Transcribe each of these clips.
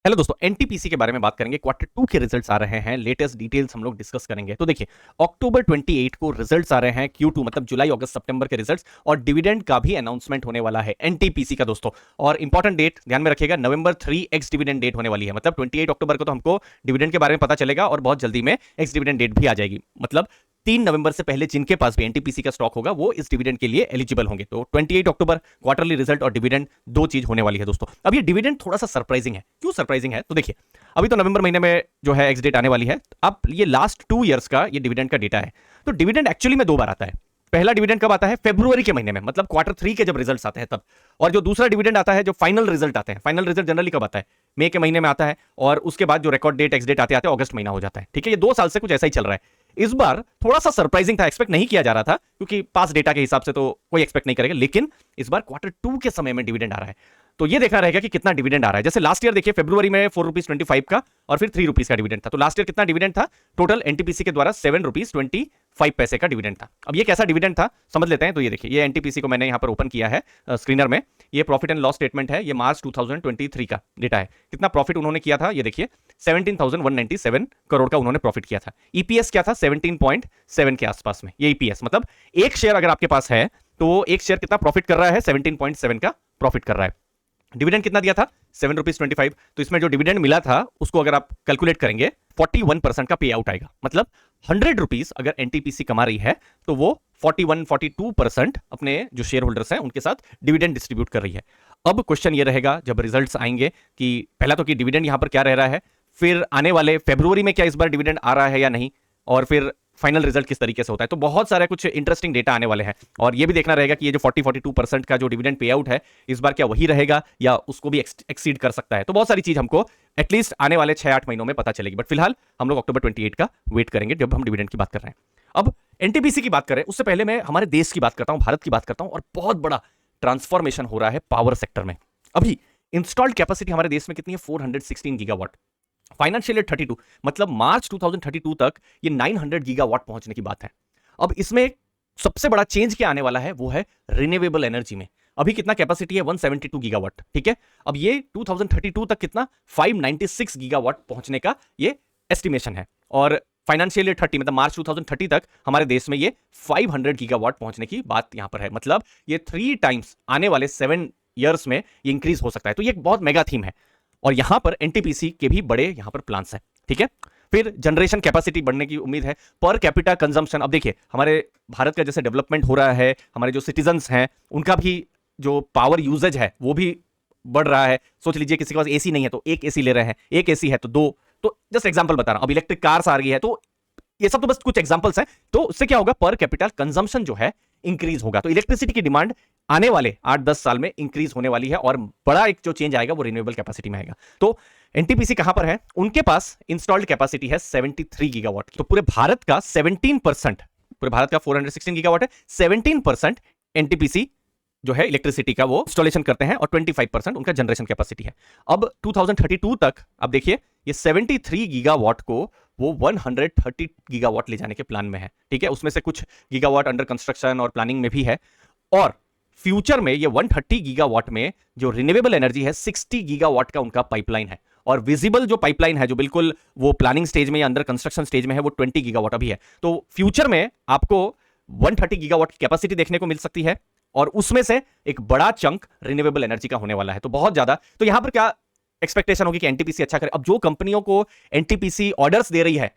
Hello दोस्तों, NTPC के बारे में बात करेंगे। क्वार्टर टू के रिजल्ट्स आ रहे हैं, लेटेस्ट डिटेल्स हम लोग डिस्कस करेंगे। तो देखिए, अक्टूबर 28 को रिजल्ट्स आ रहे हैं, Q2 मतलब जुलाई अगस्त सितंबर के रिजल्ट्स, और डिविडेंड का भी अनाउंसमेंट होने वाला है एनटीपीसी का दोस्तों। और इंपॉर्टेंट डेट ध्यान में रखिएगा, नवंबर 3 एक्स डिविडेंड डेट होने वाली है। मतलब 28 अक्टूबर को तो हमको डिविडेंड के बारे में पता चलेगा और बहुत जल्दी में एक्स डिविडेंड डेट भी आ जाएगी। मतलब 3 नवंबर से पहले जिनके पास भी एनटीपीसी का स्टॉक होगा वो इस डिविडेंड के लिए एलिजिबल होंगे। तो 28 अक्टूबर क्वार्टरली रिजल्ट और डिविडेंड दो चीज होने वाली है दोस्तों। अब ये डिविडेंड थोड़ा सा सरप्राइजिंग है। क्यों सरप्राइजिंग है? तो देखिए, अभी तो नवंबर महीने में जो है एक्स डेट आने वाली है। अब ये लास्ट 2 इयर्स का ये डिविडेंड का डेटा है। तो डिविडेंड एक्चुअली में 2 बार आता है। पहला डिविडेंड कब आता है? फरवरी के महीने में, मतलब क्वार्टर 3 के जब रिजल्ट्स आते हैं तब। और जो दूसरा डिविडेंड आता है, जो फाइनल रिजल्ट आते हैं, फाइनल रिजल्ट जनरली कब आता है? मई के महीने में आता है। और उसके बाद जो रिकॉर्ड डेट एक्स डेट आते आते अगस्त महीना हो जाता है। ठीक है, ये 2 साल से कुछ ऐसा ही चल रहा है। इस बार थोड़ा सा सरप्राइजिंग था, एक्सपेक्ट नहीं किया जा रहा था, क्योंकि पास डेटा के हिसाब से तो कोई एक्सपेक्ट नहीं करेगा। लेकिन इस बार क्वार्टर 2 के समय में डिविडेंड आ रहा है। तो ये देखना रहेगा कि कितना डिविडेंड आ रहा है। जैसे लास्ट ईयर देखिए, फरवरी में 4.25 का और फिर 3 रुपीज का डिविडेंड था। तो लास्ट ईयर कितना डिविडेंड था टोटल एनटीपीसी के द्वारा? 7.25 रुपीज का डिविडेंड था। अब ये कैसा डिविडेंड था समझ लेते हैं। तो ये देखिए, ये एनटीपीसी को मैंने यहां पर ओपन किया है स्क्रीनर में। ये प्रॉफिट एंड लॉस स्टेटमेंट है। ये मार्च 2023 का डेटा है। कितना प्रॉफिट उन्होंने किया था ये देखिए, 17,197 करोड़ का उन्होंने प्रॉफिट किया था। ईपीएस क्या था? 17.7 के आसपास में। ये ईपीएस मतलब एक शेयर अगर आपके पास है तो एक शेयर कितना प्रॉफिट कर रहा है? 17.7 का प्रॉफिट कर रहा है। डिविडेंड कितना दिया था? 7.25 रुपीज। तो इसमें जो डिविडेंड मिला था उसको अगर आप कैलकुलेट करेंगे, 41% का पे आउट आएगा। मतलब 100 रुपीज अगर एनटीपीसी कमा रही है तो वो 42% अपने जो शेयर होल्डर्स हैं उनके साथ डिविडेंड डिस्ट्रीब्यूट कर रही है। अब क्वेश्चन ये रहेगा जब रिजल्ट्स आएंगे कि पहला तो कि डिविडेंड यहां पर क्या रह रहा है, फिर आने वाले फरवरी में क्या इस बार डिविडेंड आ रहा है या नहीं, और फिर फाइनल रिजल्ट किस तरीके से होता है। तो बहुत सारे कुछ इंटरेस्टिंग डेटा आने वाले हैं। और ये भी देखना रहेगा कि ये जो 42% का जो डिविडेंड पे आउट है इस बार क्या वही रहेगा या उसको भी एक्सीड कर सकता है। तो बहुत सारी चीज हमको एटलीस्ट आने वाले 6-8 महीनों में पता चलेगी। बट फिलहाल हम लोग अक्टूबर 28 का वेट करेंगे जब हम डिविडेंड की बात कर रहे हैं। अब एनटीपीसी की बात करें उससे पहले मैं हमारे देश की बात करता हूं, भारत की बात करता हूं। और बहुत बड़ा ट्रांसफॉर्मेशन हो रहा है पावर सेक्टर में। अभी इंस्टॉल्ड कैपेसिटी हमारे देश में कितनी है? 416 गीगावाट। फाइनेंशियल ईयर 32 मतलब मार्च 2032 तक ये 900 गीगावाट पहुंचने की बात है। अब इसमें सबसे बड़ा चेंज क्या आने वाला है वो है रिन्यूएबल एनर्जी में। अभी कितना कैपेसिटी है? 172 गीगावाट। ठीक है, अब ये 2032 तक कितना? 596 गीगावाट पहुंचने का ये एस्टिमेशन है। और फाइनेंशियल ईयर 30 मतलब मार्च 2030 तक हमारे देश में ये 500 गीगावाट पहुंचने की बात यहां पर है। मतलब ये 3 टाइम्स आने वाले 7 ईयर्स में ये इंक्रीज हो सकता है। तो ये एक बहुत मेगा थीम है और यहां पर एनटीपीसी के भी बड़े यहां पर प्लान्स हैं। ठीक है, फिर जनरेशन कैपेसिटी बढ़ने की उम्मीद है। पर कैपिटा कंजम्पशन, अब देखिए हमारे भारत का जैसे डेवलपमेंट हो रहा है, हमारे जो सिटीजन्स हैं उनका भी जो पावर यूजेज है वो भी बढ़ रहा है। सोच लीजिए किसी के पास एसी नहीं है तो एक एसी ले रहे हैं, एक एसी है तो दो। तो जस्ट एग्जांपल बता रहा हूं। अब इलेक्ट्रिक कार्स आ रही है, तो ये सब तो बस कुछ एग्जांपल्स हैं। तो उससे क्या होगा? पर कैपिटल कंजम्पशन जो है इंक्रीज होगा। तो इलेक्ट्रिसिटी की डिमांड आने वाले 8-10 साल में इंक्रीज होने वाली है और बड़ा एक जो चेंज आएगा वो रिन्यूएबल कैपेसिटी में आएगा। तो एनटीपीसी कहां पर है? उनके पास इंस्टॉल्ड कैपेसिटी है 73 गीगावाट की। तो पूरे भारत का 17%, पूरे भारत का 416 गीगावाट है, 17% एनटीपीसी जो है इलेक्ट्रिसिटी का वो इंस्टॉलेशन करते हैं और 25% उनका जनरेशन कैपेसिटी है। अब 2032 तक अब देखिए ये 73 गीगावाट को वो 130 गीगावाट ले जाने के प्लान में है। ठीक है, उसमें से कुछ गीगावाट अंडर कंस्ट्रक्शन और प्लानिंग में भी है। और फ्यूचर में ये 130 गीगावाट में जो रिन्यूएबल एनर्जी है 60 गीगावाट का उनका पाइपलाइन है। और विजिबल जो पाइपलाइन है जो बिल्कुल वो प्लानिंग स्टेज में या अंडर कंस्ट्रक्शन स्टेज में है वो 20 गीगावाट अभी है। तो फ्यूचर में आपको 130 गीगावाट की कैपेसिटी देखने को मिल सकती है और उसमें से एक बड़ा चंक रिन्यूएबल एनर्जी का होने वाला है। तो बहुत ज्यादा, तो यहां पर क्या एक्सपेक्टेशन होगी कि एनटीपीसी अच्छा करे। अब जो कंपनियों को एनटीपीसी ऑर्डर्स दे रही है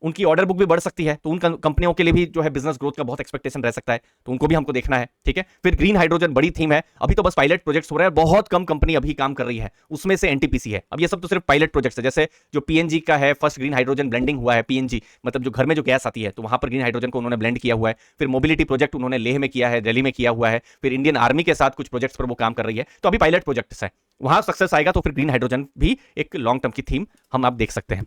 उनकी ऑर्डर बुक भी बढ़ सकती है, तो उन कंपनियों के लिए भी जो है बिजनेस ग्रोथ का बहुत एक्सपेक्टेशन रह सकता है। तो उनको भी हमको देखना है। ठीक है, फिर ग्रीन हाइड्रोजन बड़ी थीम है। अभी तो बस पायलट प्रोजेक्ट्स हो रहे हैं, बहुत कम कंपनी अभी काम कर रही है, उसमें से एनटीपीसी है। अब ये सब तो सिर्फ पायलट प्रोजेक्ट्स है। जैसे जो पीएनजी का है, फर्स्ट ग्रीन हाइड्रोजन ब्लेंडिंग हुआ है। पीएनजी मतलब जो घर में जो गैस आती है तो वहां पर ग्रीन हाइड्रोजन को उन्होंने ब्लेंड किया हुआ है। फिर मोबिलिटी प्रोजेक्ट उन्होंने लेह में किया है, दिल्ली में किया हुआ है। फिर इंडियन आर्मी के साथ कुछ प्रोजेक्ट्स पर वो काम कर रही है। तो अभी पायलट प्रोजेक्ट्स है, वहां सक्सेस आएगा तो फिर ग्रीन हाइड्रोजन भी एक लॉन्ग टर्म की थीम हम आप देख सकते हैं।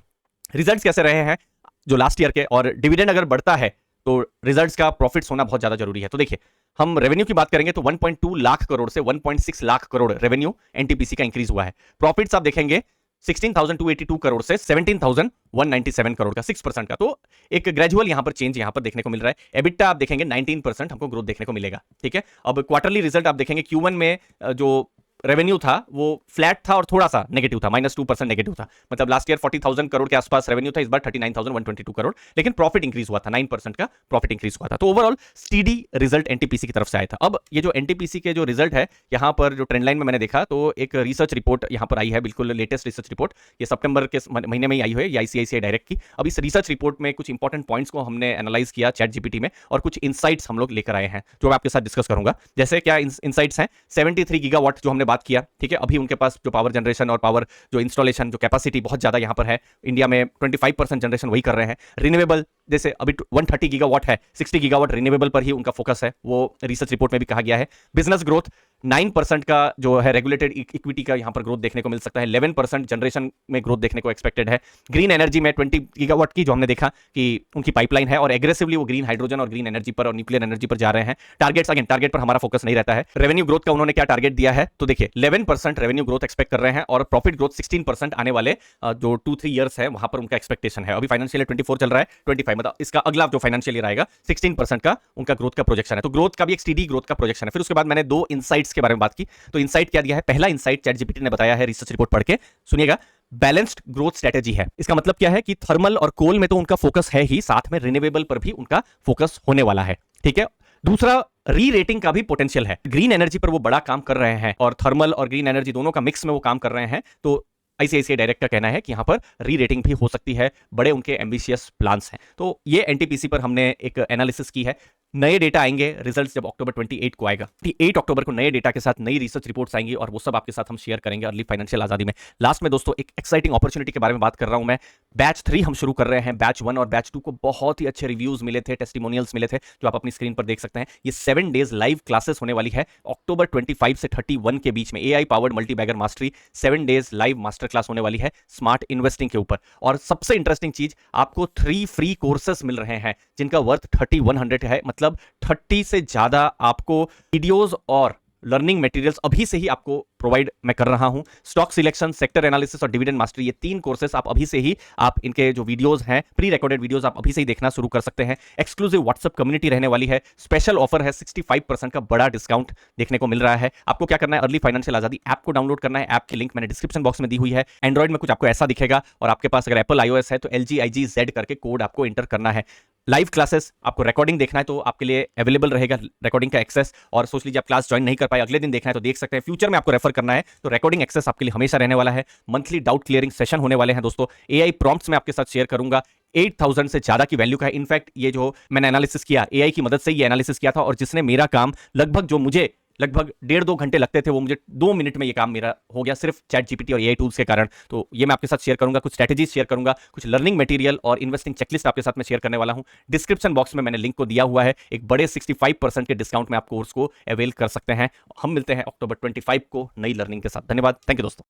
रिजल्ट्स कैसे रहे हैं जो लास्ट ईयर के, और डिविडेंड अगर बढ़ता है तो रिजल्ट्स का प्रॉफिट्स होना बहुत ज्यादा जरूरी है। तो देखिए, हम रेवेन्यू की बात करेंगे तो 1.2 लाख करोड़ से 1.6 लाख करोड़ रेवेन्यू एनटीपीसी का इंक्रीज हुआ है। प्रॉफिट्स आप देखेंगे 16,282 करोड़ से 17,197 करोड़ का, 6% का। तो एक ग्रेजुअल यहां पर चेंज यहां पर देखने को मिल रहा है। एबिटा आप देखेंगे 19% हमको ग्रोथ देखने को मिलेगा। ठीक है, अब क्वार्टरली रिजल्ट आप देखेंगे Q1 में जो रेवेन्यू था वो फ्लैट था और थोड़ा सा नेगेटिव था, -2% नेगेटिव था। मतलब लास्ट ईयर 40,000 करोड़ के आसपास रेवेन्यू था, इस बार 39,122 करोड़, लेकिन प्रॉफिट इंक्रीज हुआ था, 9% का प्रॉफिट इंक्रीज हुआ था। तो ओवरऑल स्टीडी रिजल्ट एनटीपीसी की तरफ से आया था। अब ये जो एनटीपीसी के जो रिजल्ट है, यहां पर जो ट्रेंड लाइन में मैंने देखा तो एक रिसर्च रिपोर्ट यहां पर आई है, बिल्कुल लेटेस्ट रिसर्च रिपोर्ट, ये सितंबर के महीने में ही आई हुई है, आईसीआईसीआई डायरेक्ट की। अब इस रिसर्च रिपोर्ट में कुछ इंपॉर्टेंट पॉइंट्स को हमने एनालाइज किया चैट जीपीटी में, और कुछ इनसाइट्स हम लोग लेकर आए हैं जो मैं आपके साथ डिस्कस करूंगा। जैसे क्या इनसाइट्स हैं, 73 गीगावाट जो हमने बात किया, ठीक है, अभी उनके पास जो पावर जनरेशन और पावर जो इंस्टॉलेशन जो कैपेसिटी बहुत ज्यादा यहां पर है, इंडिया में 25% जनरेशन वही कर रहे हैं। रिन्यूएबल जैसे अभी 130 गीगावाट है, 60 गीगावाट रिन्यूएबल पर ही उनका फोकस है, वो रिसर्च रिपोर्ट में भी कहा गया है। बिजनेस ग्रोथ 9% का जो है रेगुलेटेड इक्विटी का यहां पर ग्रोथ देखने को मिल सकता है, 11% जनरेशन में ग्रोथ देखने को एक्सपेक्टेड है। ग्रीन एनर्जी में 20 गीगावाट की जो हमने देखा कि उनकी पाइपलाइन है, और एग्रेसिवली वो ग्रीन हाइड्रोजन और ग्रीन एनर्जी पर और न्यूक्लियर एनर्जी पर जा रहे हैं। टारगेट्स, अगेन टारगेट पर हमारा फोकस नहीं रहता है। रेवेन्यू ग्रोथ का उन्होंने क्या टारगेट दिया है, तो देखिए 11% रेवेन्यू ग्रोथ एक्सपेक्ट कर रहे हैं, और प्रॉफिट ग्रोथ 16% आने वाले जो 2-3 ईयर्स है वहां पर उनका एक्सपेक्टेशन है। अभी फाइनेंशियल ईयर 24 चल रहा है, 25 मतलब इसका अगला जो फाइनेंशियल ईयर आएगा 16% का उनका ग्रोथ का प्रोजेक्शन है। तो ग्रोथ का भी एक स्टीडी ग्रोथ का प्रोजेक्शन है। फिर उसके बाद मैंने 2 इनसाइट्स के बारे में बात की। तो इनसाइट क्या दिया है, पहला इनसाइट चैट जीपीटी ने बताया है रिसर्च रिपोर्ट पढ़ के, सुनिएगा, बैलेंस्ड ग्रोथ स्ट्रेटेजी है। इसका मतलब क्या है कि थर्मल और कोल में तो उनका फोकस है ही, साथ में रिन्यूएबल पर भी उनका फोकस होने वाला है, ठीक है। दूसरा, री रेटिंग का भी पोटेंशियल है। ग्रीन एनर्जी पर वो बड़ा काम कर रहे हैं, और थर्मल और ग्रीन एनर्जी दोनों का मिक्स में वो काम कर रहे हैं। तो आईसीआईसीआई डायरेक्ट का कहना है कि यहां पर री रेटिंग भी हो सकती है, बड़े उनके एम्बिशियस प्लान्स हैं। तो ये एनटीपीसी पर हमने एक एनालिसिस की है। नए डेटा आएंगे, रिजल्ट्स जब अक्टूबर 28 को आएगा, 8 अक्टूबर को नए डेटा के साथ नई रिसर्च रिपोर्ट्स आएंगी, और वो सब आपके साथ हम शेयर करेंगे अर्ली फाइनेंशियल आजादी में। लास्ट में दोस्तों एक एक्साइटिंग अपॉर्चुनिटी के बारे में बात कर रहा हूं मैं। बैच 3 हम शुरू कर रहे हैं। बैच 1 और बैच 2 को बहुत ही अच्छे रिव्यूज मिले थे, टेस्टिमोनियल्स मिले थे, जो आप अपनी स्क्रीन पर देख सकते हैं। ये 7 डेज लाइव क्लासेस होने वाली है अक्टूबर 25 से 31 के बीच में। AI powered multi bagger mastery 7 days live master class होने वाली है स्मार्ट इन्वेस्टिंग के ऊपर। और सबसे इंटरेस्टिंग चीज, आपको 3 फ्री कोर्सेस मिल रहे हैं जिनका वर्थ 3100 है। मतलब 30 से ज्यादा आपको वीडियोस और लर्निंग मटेरियल्स अभी से ही आपको प्रोवाइड मैं कर रहा हूं। स्टॉक सिलेक्शन, सेक्टर एनालिसिस और डिविडेंड मास्टरी, ये 3 कोर्सेस आप अभी से ही, आप इनके जो वीडियोस हैं, प्री रिकॉर्डेड वीडियोस, आप अभी से ही देखना शुरू कर सकते हैं। एक्सक्लूसिव व्हाट्सएप कम्युनिटी रहने वाली है। स्पेशल ऑफर है, 65% का बड़ा डिस्काउंट देखने को मिल रहा है। आपको क्या करना है, अर्ली फाइनेंशियल आजादी ऐप को डाउनलोड करना है। ऐप की लिंक मैंने डिस्क्रिप्शन बॉक्स में दी हुई है। एंड्रॉइड में कुछ आपको ऐसा दिखेगा, और आपके पास अगर एप्पल iOS है तो LGIGZ करके कोड आपको एंटर करना है। लाइव क्लासेस, आपको रिकॉर्डिंग देखना है तो आपके लिए अवेलेबल रहेगा रिकॉर्डिंग का एक्सेस, और सोच लीजिए आप क्लास ज्वाइन नहीं कर पाए, अगले दिन देखना है तो देख सकते हैं। फ्यूचर में आपको रेफर करना है तो रिकॉर्डिंग एक्सेस आपके लिए हमेशा रहने वाला है। मंथली डाउट क्लियरिंग सेशन होने वाले हैं दोस्तों। एआई प्रॉम्प्ट्स में आपके साथ शेयर करूंगा, 8000 से ज्यादा की वैल्यू का है। इनफैक्ट ये जो मैंने एनालिसिस किया, एआई की मदद से ये एनालिसिस किया था, और जिसने मेरा काम लगभग, जो मुझे लगभग 1.5-2 घंटे लगते थे, वो मुझे 2 मिनट में ये काम मेरा हो गया, सिर्फ चैट जीपीटी और एआई टूल्स के कारण। तो ये मैं आपके साथ शेयर करूंगा, कुछ स्ट्रेटेजीज शेयर करूंगा, कुछ लर्निंग मटेरियल और इन्वेस्टिंग चेकलिस्ट आपके साथ में शेयर करने वाला हूं। डिस्क्रिप्शन बॉक्स में मैंने लिंक को दिया हुआ है। एक बड़े 65% के डिस्काउंट में आप कोर्स को अवेल कर सकते हैं। हम मिलते हैं अक्टूबर 25 को नई लर्निंग के साथ। धन्यवाद, थैंक यू दोस्तों।